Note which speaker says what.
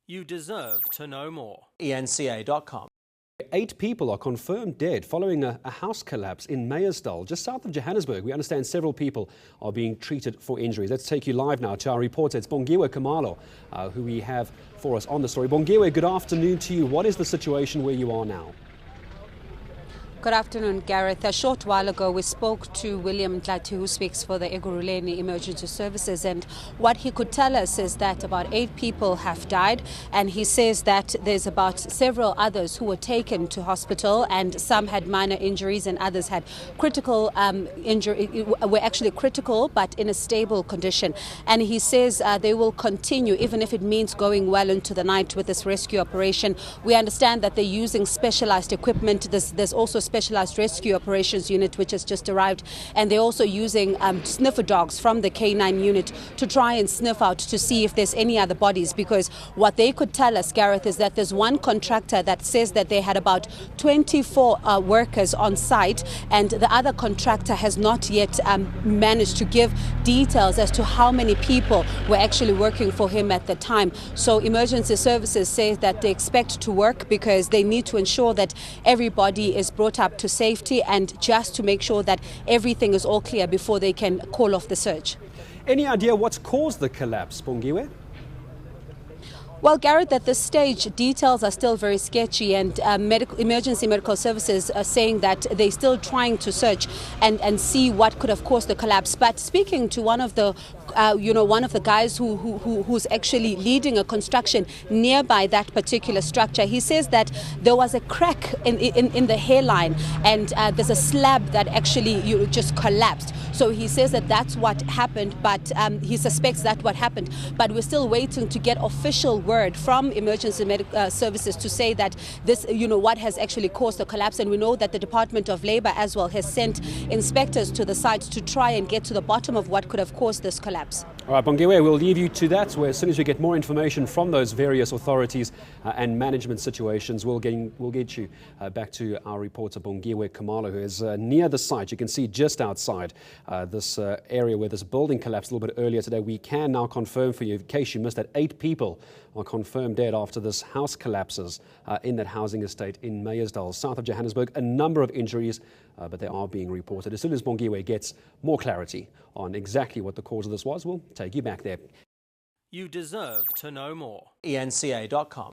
Speaker 1: You deserve to know more.
Speaker 2: eNCA.com.
Speaker 3: 8 people are confirmed dead following a house collapse in Meyersdal, just south of Johannesburg. We understand several people are being treated for injuries. Let's take you live now to our reporter. It's Bongiwe Khumalo, who we have for us on the story. Bongiwe, good afternoon to you. What is the situation where you are now?
Speaker 4: Good afternoon, Gareth. A short while ago, we spoke to William Ntlati, who speaks for the Ekurhuleni Emergency Services, and what he could tell us is that about 8 people have died, and he says that there's about several others who were taken to hospital, and some had minor injuries and others had critical were actually critical but in a stable condition. And he says they will continue, even if it means going well into the night with this rescue operation. We understand that they're using specialized equipment. There's also specialized rescue operations unit which has just arrived, and they're also using sniffer dogs from the K9 unit to try and sniff out to see if there's any other bodies, because what they could tell us, Gareth, is that there's one contractor that says that they had about 24 workers on site, and the other contractor has not yet managed to give details as to how many people were actually working for him at the time. So emergency services say that they expect to work because they need to ensure that everybody is brought up to safety, and just to make sure that everything is all clear before they can call off the search.
Speaker 3: Any idea what's caused the collapse, Bongiwe?
Speaker 4: Well, Gareth, at this stage, details are still very sketchy, and emergency medical services are saying that they're still trying to search and see what could have caused the collapse. But speaking to one of the guys who's actually leading a construction nearby that particular structure, he says that there was a crack in the hairline, and there's a slab that actually just collapsed. So he says that that's what happened, but he suspects that's what happened. But we're still waiting to get official word from emergency medical services to say that this, what has actually caused the collapse. And we know that the Department of Labour as well has sent inspectors to the site to try and get to the bottom of what could have caused this collapse.
Speaker 3: All right, Bongiwe, we'll leave you to that, where as soon as we get more information from those various authorities and management situations, we'll get you back to our reporter Bongiwe Khumalo, who is near the site. You can see just outside this area where this building collapsed a little bit earlier today. We can now confirm for you, in case you missed that, 8 people are confirmed dead after this house collapses in that housing estate in Meyersdal, south of Johannesburg. A number of injuries, but they are being reported. As soon as Bongiwe gets more clarity on exactly what the cause of this was, we'll take you back there.
Speaker 1: You deserve to know more.
Speaker 2: eNCA.com.